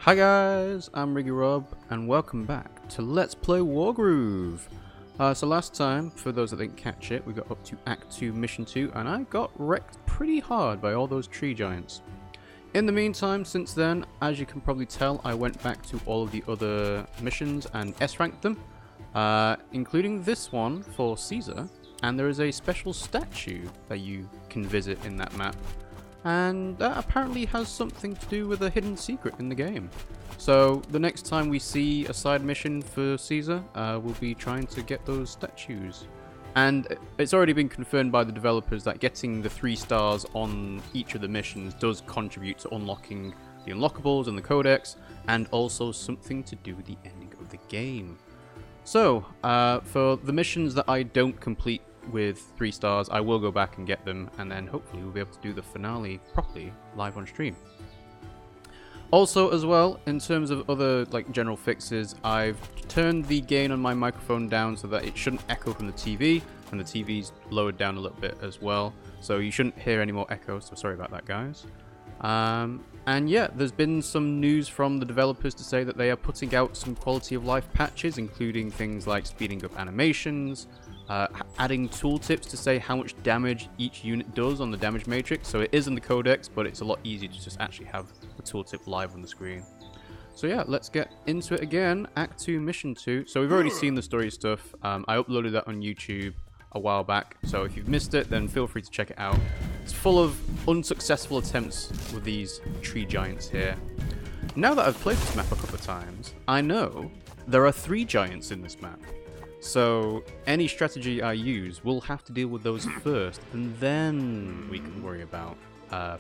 Hi guys, I'm RiggyRob and welcome back to Let's Play Wargroove. So last time, for those that didn't catch it, we got up to Act 2, Mission 2, and I got wrecked pretty hard by all those tree giants. In the meantime, since then, as you can probably tell, I went back to all of the other missions and S-ranked them, including this one for Caesar, and there is a special statue that you can visit in that map. And that apparently has something to do with a hidden secret in the game. So the next time we see a side mission for Caesar, we'll be trying to get those statues. And it's already been confirmed by the developers that getting the 3 stars on each of the missions does contribute to unlocking the unlockables and the codex, and also something to do with the ending of the game. So, for the missions that I don't complete with 3 stars, I will go back and get them, and then hopefully we'll be able to do the finale properly live on stream. Also, as well, in terms of other general fixes, I've turned the gain on my microphone down so that it shouldn't echo from the TV, and the TV's lowered down a little bit as well, so you shouldn't hear any more echo, so sorry about that, guys. And yeah, there's been some news from the developers to say that they are putting out some quality of life patches, including things like speeding up animations, adding tooltips to say how much damage each unit does on the damage matrix. So it is in the codex, but it's a lot easier to just actually have the tooltip live on the screen. So yeah, let's get into it again. Act 2, Mission 2. So we've already seen the story stuff. I uploaded that on YouTube a while back, so if you've missed it, then feel free to check it out. It's full of unsuccessful attempts with these tree giants here. Now that I've played this map a couple of times, I know there are 3 giants in this map. So any strategy I use will have to deal with those first, and then we can worry about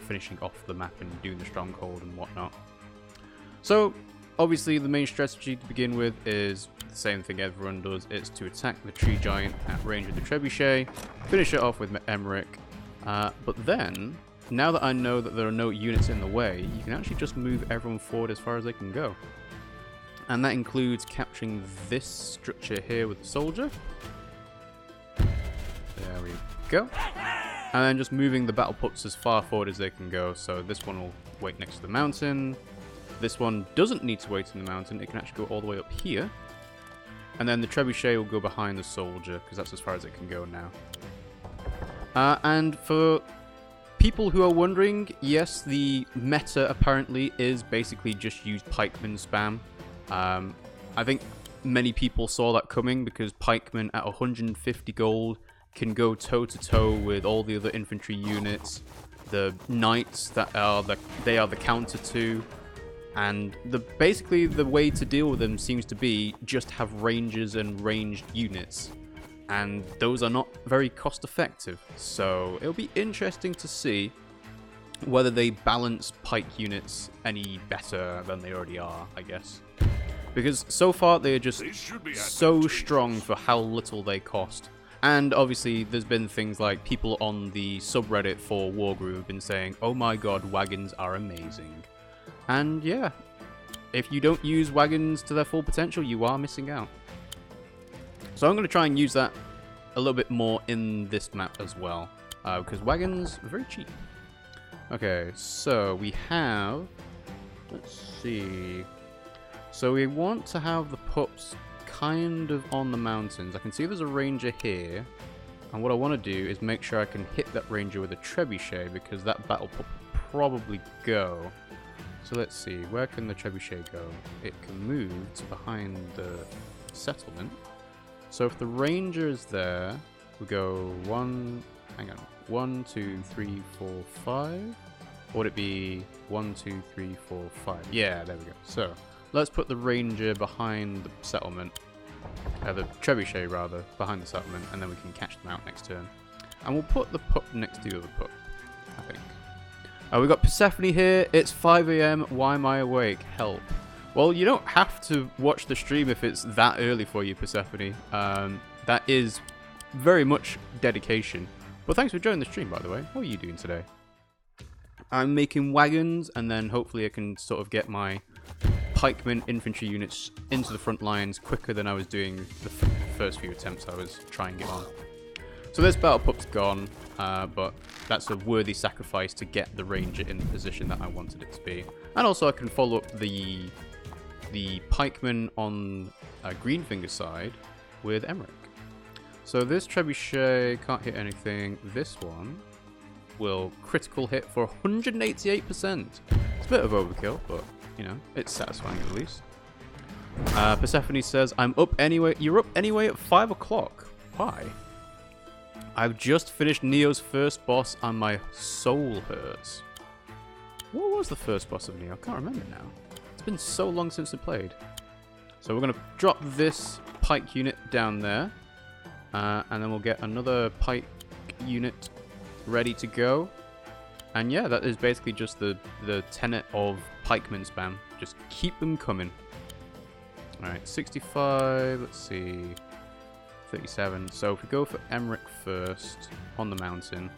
finishing off the map and doing the stronghold and whatnot. So obviously the main strategy to begin with is the same thing everyone does. It's to attack the tree giant at range with the trebuchet, finish it off with Emeric. But then, now that I know that there are no units in the way, you can actually just move everyone forward as far as they can go. And that includes capturing this structure here with the soldier. There we go. And then just moving the battle pups as far forward as they can go. So this one will wait next to the mountain. This one doesn't need to wait in the mountain. It can actually go all the way up here. And then the trebuchet will go behind the soldier, because that's as far as it can go now. And for people who are wondering, yes, the meta apparently is basically just use pikeman spam. I think many people saw that coming because pikemen at 150 gold can go toe-to-toe with all the other infantry units, the knights that are they are the counter to, and basically the way to deal with them seems to be just have rangers and ranged units, and those are not very cost effective. So it'll be interesting to see whether they balance pike units any better than they already are, I guess. Because so far they are just so strong for how little they cost. And obviously there's been things like people on the subreddit for Wargroove have been saying, oh my god, wagons are amazing. And yeah, if you don't use wagons to their full potential, you are missing out. So I'm going to try and use that a little bit more in this map as well, because wagons are very cheap. Okay, so we have, let's see, so we want to have the pups kind of on the mountains. I can see there's a ranger here, and what I want to do is make sure I can hit that ranger with a trebuchet, because that battle pup will probably go. So let's see, where can the trebuchet go? It can move to behind the settlement. So if the ranger is there, we go 1, 2, 3, 4, 5. Or would it be 1, 2, 3, 4, 5? Yeah, there we go. So let's put the ranger behind the settlement. The trebuchet rather, behind the settlement, and then we can catch them out next turn. And we'll put the pup next to the other pup, I think. We've got Persephone here. It's 5 AM. Why am I awake? Help. Well, you don't have to watch the stream if it's that early for you, Persephone. That is very much dedication. But thanks for joining the stream, by the way. What are you doing today? I'm making wagons, and then hopefully I can sort of get my pikemen infantry units into the front lines quicker than I was doing the first few attempts I was trying it on. So this battle pup's gone, but that's a worthy sacrifice to get the ranger in the position that I wanted it to be. And also I can follow up the pikemen on Greenfinger side with Emeric. So this trebuchet can't hit anything. This one will critical hit for 188%. It's a bit of overkill, but you know, it's satisfying at least. Persephone says, I'm up anyway. You're up anyway at 5 o'clock. Why? I've just finished Neo's first boss and my soul hurts. What was the first boss of Neo? I can't remember now. It's been so long since I played. So we're going to drop this pike unit down there. And then we'll get another pike unit ready to go. And yeah, that is basically just the tenet of pikeman spam. Just keep them coming. Alright, 65, let's see, 37. So if we go for Emeric first on the mountain.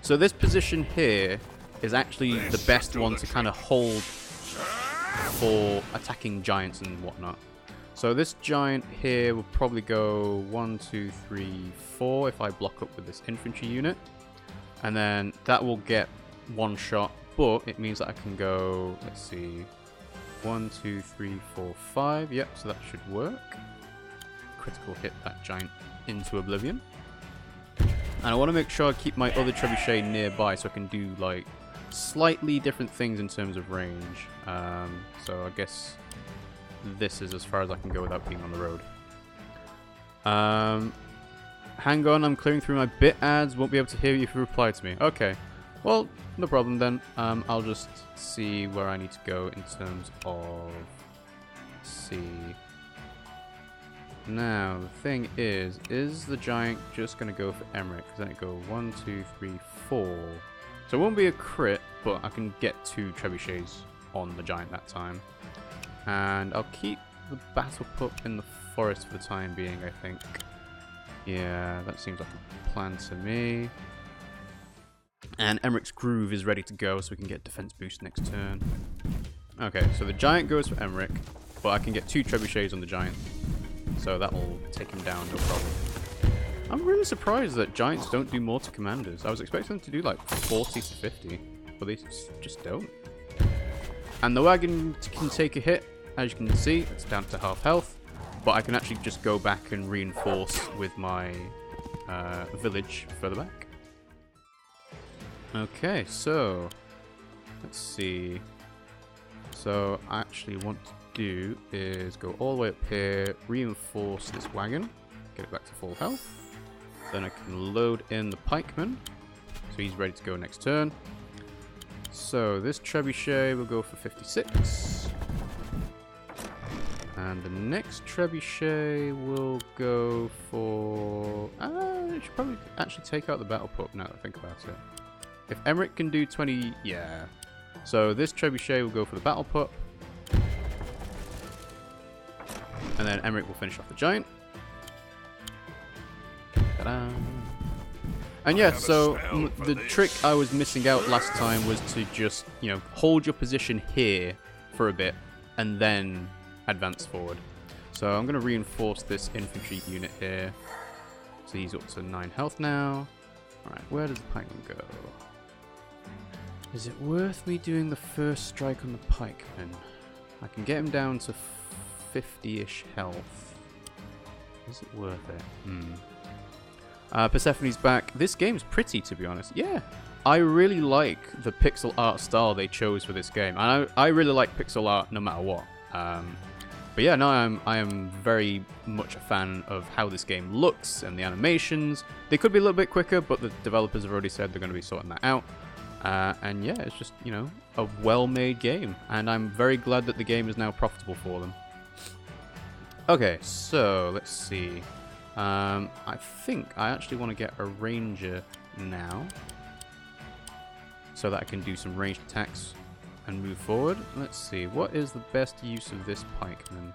So this position here is actually the best one to kind of hold for attacking giants and whatnot. So this giant here will probably go 1, 2, 3, 4 if I block up with this infantry unit. And then that will get one shot, but it means that I can go, let's see, 1, 2, 3, 4, 5. Yep, so that should work. Critical hit that giant into oblivion. And I want to make sure I keep my other trebuchet nearby so I can do like slightly different things in terms of range. So I guess this is as far as I can go without being on the road. Hang on, I'm clearing through my bit ads. Won't be able to hear you if you reply to me. Okay. Well, no problem then. I'll just see where I need to go in terms of... Let's see. Now, the thing is the giant just going to go for Emeric? Because then it go 1, 2, 3, 4. So it won't be a crit, but I can get 2 trebuchets on the giant that time. And I'll keep the battle pup in the forest for the time being, I think. Yeah, that seems like a plan to me. And Emeric's Groove is ready to go, so we can get defense boost next turn. Okay, so the giant goes for Emeric, but I can get 2 trebuchets on the giant. So that will take him down, no problem. I'm really surprised that giants don't do more to commanders. I was expecting them to do like 40 to 50, but they just don't. And the wagon can take a hit, as you can see, it's down to half health. But I can actually just go back and reinforce with my village further back. Okay, so let's see. So I actually want to do is go all the way up here, reinforce this wagon, get it back to full health. Then I can load in the pikeman, so he's ready to go next turn. So this trebuchet will go for 56. And the next trebuchet will go for... I should probably actually take out the battle pup now that I think about it. If Emeric can do 20... Yeah. So this trebuchet will go for the battle pup. And then Emeric will finish off the giant. Ta-da! And yeah, so the trick I was missing out last time was to just, you know, hold your position here for a bit and then advance forward. So I'm going to reinforce this infantry unit here. So he's up to 9 health now. Alright, where does the pikeman go? Is it worth me doing the first strike on the pikeman? I can get him down to 50-ish health. Is it worth it? Persephone's back. This game's pretty, to be honest. Yeah, I really like the pixel art style they chose for this game. And I really like pixel art no matter what. But yeah, no, I am very much a fan of how this game looks and the animations. They could be a little bit quicker, but the developers have already said they're going to be sorting that out. And yeah, it's just, you know, a well-made game. And I'm very glad that the game is now profitable for them. Okay, so let's see. I think I actually want to get a ranger now, so that I can do some ranged attacks and move forward. Let's see, what is the best use of this pikeman?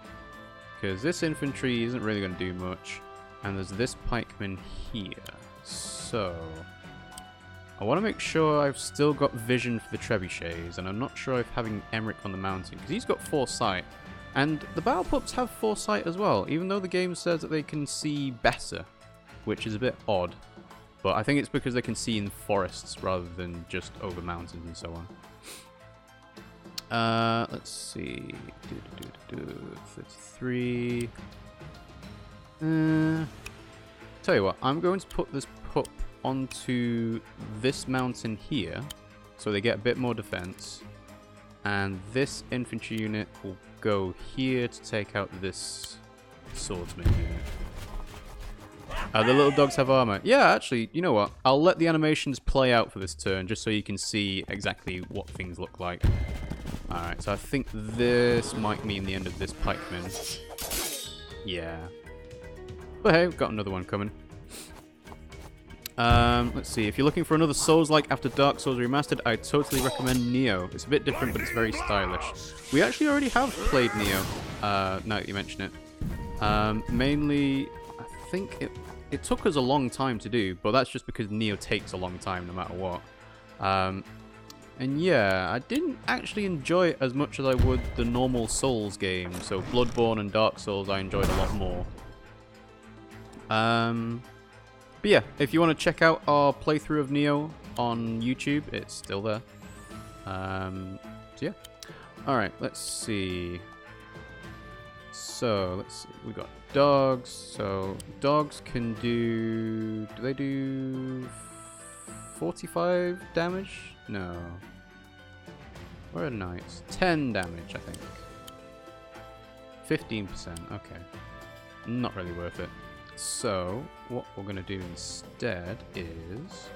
Because this infantry isn't really going to do much, and there's this pikeman here. So I want to make sure I've still got vision for the trebuchets, and I'm not sure if having Emeric on the mountain, because he's got foresight, and the battle pups have foresight as well, even though the game says that they can see better, which is a bit odd. But I think it's because they can see in forests rather than just over mountains and so on. Let's see. 33. Tell you what, I'm going to put this pup onto this mountain here, so they get a bit more defense. And this infantry unit will go here to take out this swordsman unit. The little dogs have armor. Yeah, actually, you know what? I'll let the animations play out for this turn, just so you can see exactly what things look like. Alright, so I think this might mean the end of this pikeman. Yeah. But hey, we've got another one coming. Let's see, if you're looking for another Souls-like after Dark Souls Remastered, I totally recommend Nioh. It's a bit different, but it's very stylish. We actually already have played Nioh, now that you mention it. Mainly, I think it took us a long time to do, but that's just because Nioh takes a long time no matter what. And yeah, I didn't actually enjoy it as much as I would the normal Souls game, so Bloodborne and Dark Souls I enjoyed a lot more. But yeah, if you want to check out our playthrough of Nioh on YouTube, it's still there. So yeah. Alright, let's see. So, let's see. We got dogs. So, dogs can do... Do they do 45 damage? No. Where are knights? 10 damage, I think. 15%, okay. Not really worth it. So, what we're going to do instead is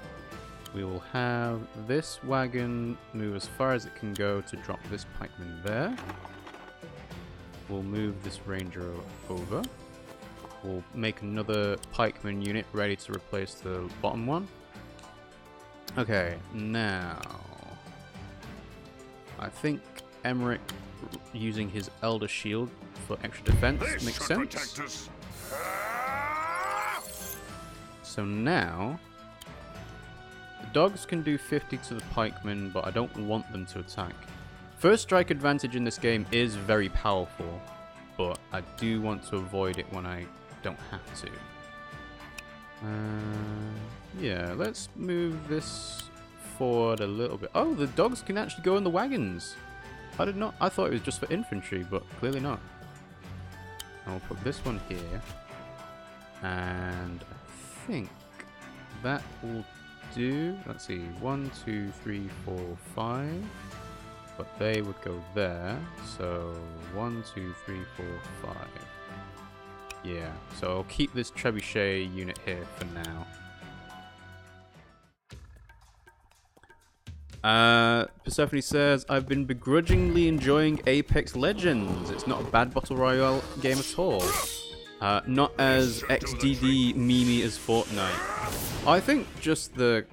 we will have this wagon move as far as it can go to drop this pikeman there. We'll move this ranger over. We'll make another pikeman unit ready to replace the bottom one. Okay, now I think Emeric using his Elder Shield for extra defense makes sense. So now, the dogs can do 50 to the pikemen, but I don't want them to attack. First strike advantage in this game is very powerful, but I do want to avoid it when I don't have to. Yeah, let's move this forward a little bit. Oh, the dogs can actually go in the wagons. I thought it was just for infantry, but clearly not. I'll put this one here, and I think that will do. Let's see, 1, 2, 3, 4, 5. But they would go there. So 1, 2, 3, 4, 5. Yeah. So I'll keep this trebuchet unit here for now. Persephone says, I've been begrudgingly enjoying Apex Legends. It's not a bad battle royale game at all. Not as XDD memey as Fortnite. I think just the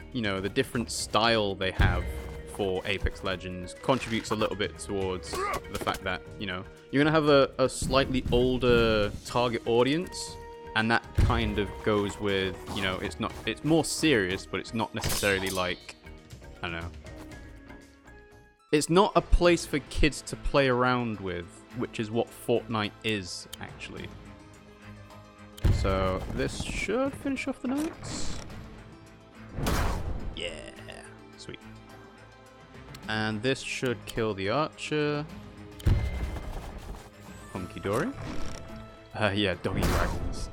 different style they have for Apex Legends contributes a little bit towards the fact that, you're going to have a slightly older target audience, and that kind of goes with, it's more serious, but it's not necessarily like, I don't know. It's not a place for kids to play around with, which is what Fortnite is, actually. So, this should finish off the knights. Yeah. Sweet. And this should kill the archer. Hunky dory. Yeah, doggy dragons.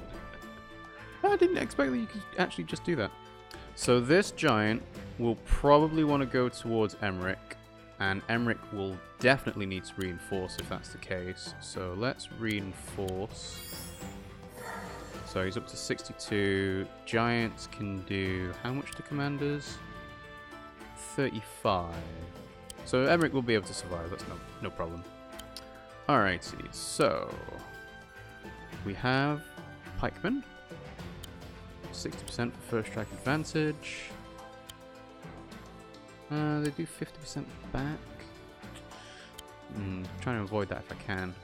I didn't expect that you could actually just do that. So this giant we'll probably want to go towards Emeric. And Emeric will definitely need to reinforce if that's the case. So let's reinforce. So he's up to 62. Giants can do how much to commanders? 35. So Emeric will be able to survive. That's no problem. Alrighty. So we have pikemen. 60% for first strike advantage. They do 50% back. Trying to avoid that if I can.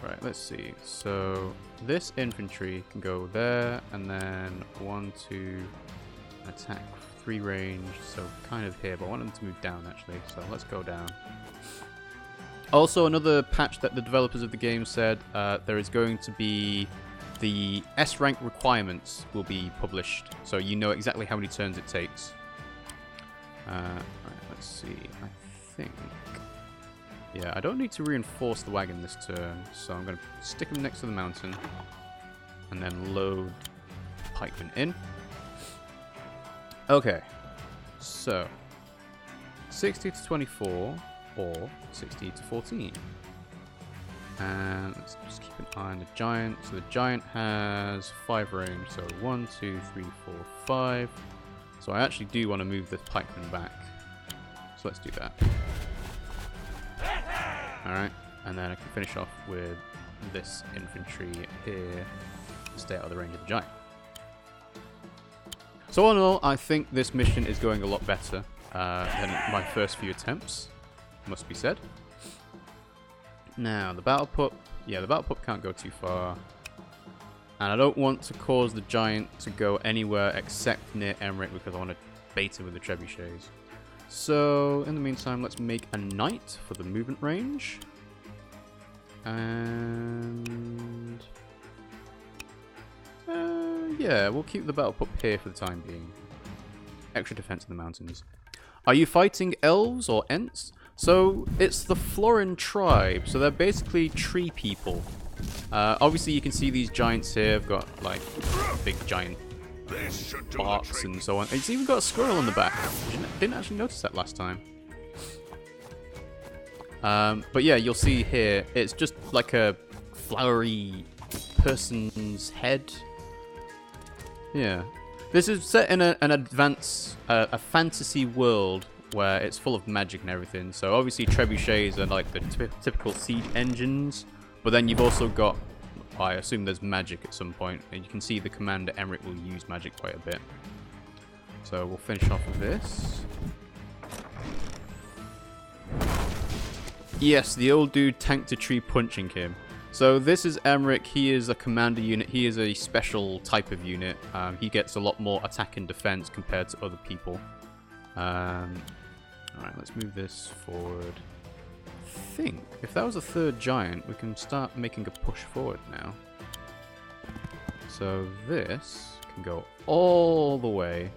Right, let's see. So this infantry can go there, and then 1, 2, attack 3 range. So kind of here, but I want them to move down actually. So let's go down. Also, another patch that the developers of the game said there is going to be the S rank requirements will be published, so you know exactly how many turns it takes. Right, let's see. I think, yeah, I don't need to reinforce the wagon this turn, so I'm going to stick him next to the mountain and then load pikemen in. Okay, so 60 to 24 or 60 to 14. And let's just keep an eye on the giant. So the giant has 5 range, so 1, 2, 3, 4, 5. So I actually do want to move this pikeman back. So let's do that. Alright, and then I can finish off with this infantry here to stay out of the range of the giant. So all in all, I think this mission is going a lot better than my first few attempts, must be said. Now, the battle pup, yeah, the battle pup can't go too far. And I don't want to cause the giant to go anywhere except near Emeric because I want to bait him with the trebuchets. So, in the meantime, let's make a knight for the movement range. And yeah, we'll keep the battle pup here for the time being. Extra defense in the mountains. Are you fighting elves or ents? So, it's the Floran Tribes, so they're basically tree people. Obviously, you can see these giants here have got, like, big giant barks and so on. It's even got a squirrel on the back. Didn't actually notice that last time. But yeah, you'll see here, it's just like a flowery person's head. Yeah. This is set in an advanced, a fantasy world where it's full of magic and everything. So obviously trebuchets are like the typical siege engines, but then you've also got, I assume there's magic at some point, and you can see the commander Emeric will use magic quite a bit. So we'll finish off with this. Yes, the old dude tanked a tree punching him. So this is Emeric. He is a commander unit. He is a special type of unit. He gets a lot more attack and defense compared to other people. Alright, let's move this forward. I think if that was a third giant, we can start making a push forward now. So this can go all the way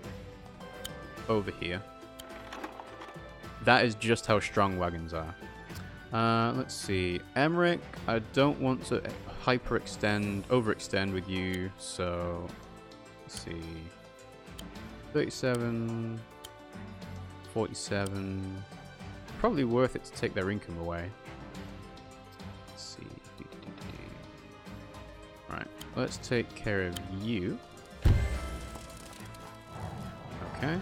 over here. That is just how strong wagons are. Let's see. Emeric, I don't want to overextend with you, so let's see. 37, 47. Probably worth it to take their income away. Let's see. Right, let's take care of you. Okay.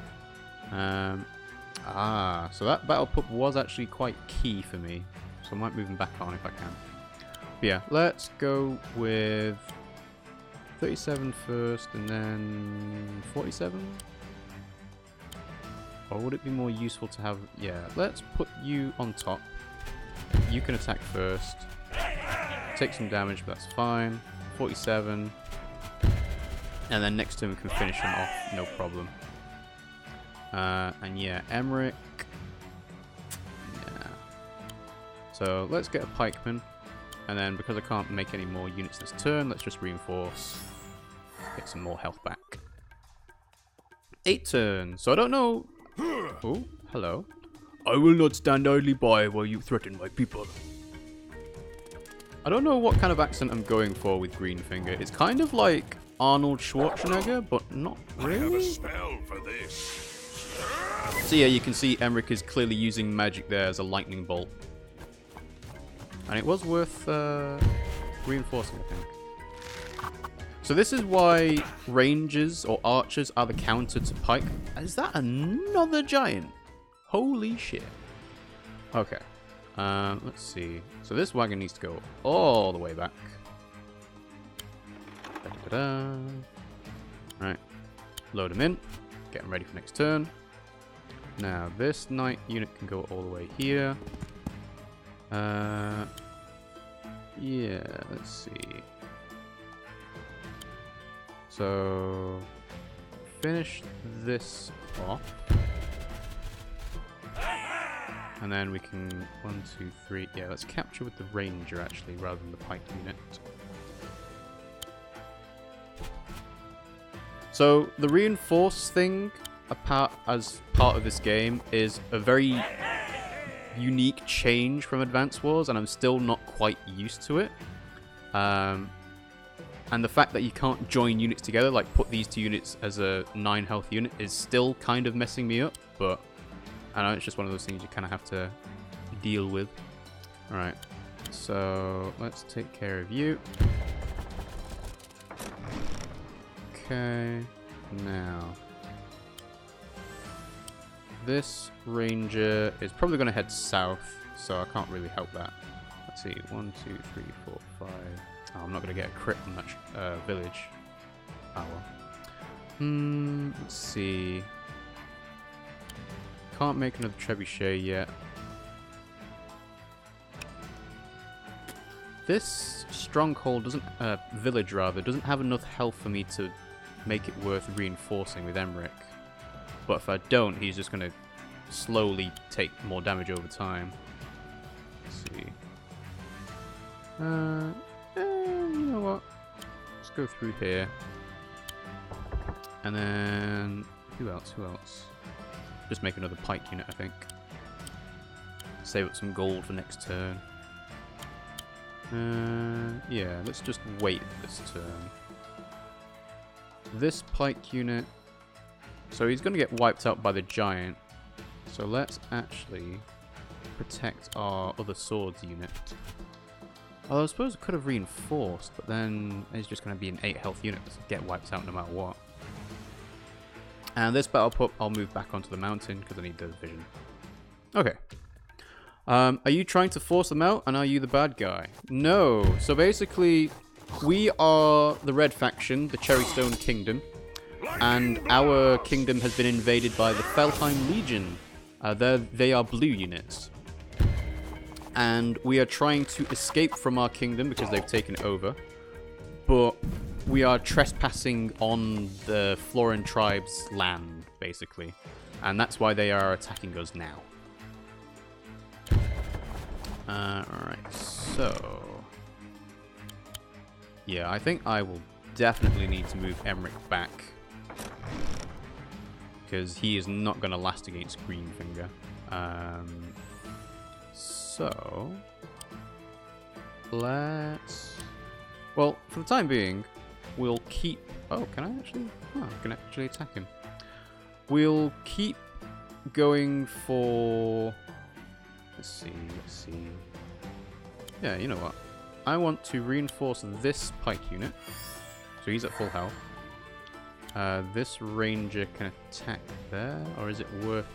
So that battle pup was actually quite key for me. So I might move him back on if I can. But yeah, let's go with 37 first and then 47. Or would it be more useful to have... Yeah, let's put you on top. You can attack first. Take some damage, but that's fine. 47. And then next turn we can finish him off, no problem. And yeah, Emeric. Yeah. So let's get a pikeman. And then because I can't make any more units this turn, let's just reinforce. Get some more health back. 8 turns. So I don't know... Oh, hello. I will not stand idly by while you threaten my people. I don't know what kind of accent I'm going for with Greenfinger. It's kind of like Arnold Schwarzenegger, but not really. I have a spell for this. So yeah, you can see Emeric is clearly using magic there as a lightning bolt. And it was worth reinforcing, I think. So this is why rangers or archers are the counter to pike. Is that another giant? Holy shit. Okay. Let's see. So this wagon needs to go all the way back. Da-da-da-da. Right. Load them in. Get them ready for next turn. Now this knight unit can go all the way here. Yeah, let's see. So finish this off. And then we can 1, 2, 3. Yeah, let's capture with the ranger actually rather than the pike unit. So the reinforce thing as part of this game is a very unique change from Advance Wars, and I'm still not quite used to it. And the fact that you can't join units together, like put these two units as a 9 health unit, is still kind of messing me up, but I know it's just one of those things you kind of have to deal with. Alright, so let's take care of you. Okay, now this ranger is probably going to head south, so I can't really help that. Let's see, 1, 2, 3, 4, 5. Oh, I'm not going to get a crit on that village. Oh well. Let's see. Can't make another trebuchet yet. This stronghold doesn't, village rather, doesn't have enough health for me to make it worth reinforcing with Emeric. But if I don't, he's just going to slowly take more damage over time. Let's see. You know what? Let's go through here. And then... Who else? Just make another pike unit, I think. Save up some gold for next turn. Yeah, let's just wait this turn. This pike unit... So he's going to get wiped out by the giant. So let's actually protect our other swords unit. Although I suppose it could have reinforced, but then it's just going to be an 8 health unit that's get wiped out no matter what. And this battle pup, I'll move back onto the mountain because I need the vision. Okay. Are you trying to force them out, and are you the bad guy? No. So basically, we are the red faction, the Cherrystone Kingdom, and our kingdom has been invaded by the Felheim Legion. They are blue units. And we are trying to escape from our kingdom because they've taken it over. But we are trespassing on the Floran Tribes' land, basically. And that's why they are attacking us now. Alright, so... Yeah, I think I will definitely need to move Emeric back. Because he is not going to last against Greenfinger. So... Let's... Well, for the time being, we'll keep... Oh, can I actually... Oh, I can actually attack him. We'll keep going for... Let's see. Yeah, you know what? I want to reinforce this pike unit. So he's at full health. This ranger can attack there, or is it worth...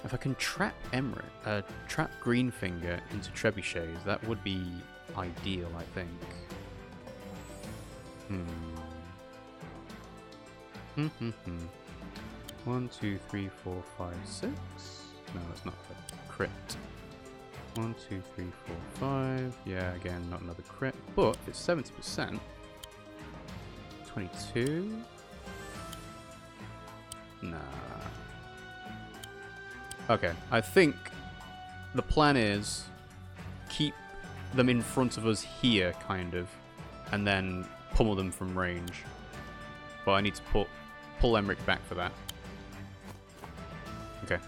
If I can trap Emeric, trap Greenfinger into trebuchets, that would be ideal, I think. 1, 2, 3, 4, 5, 6. No, that's not a crit. 1, 2, 3, 4, 5. Yeah, again, not another crit. But if it's 70%, 22. Nah. Okay, I think the plan is keep them in front of us here, kind of, and then pummel them from range. But I need to pull Emeric back for that. Okay.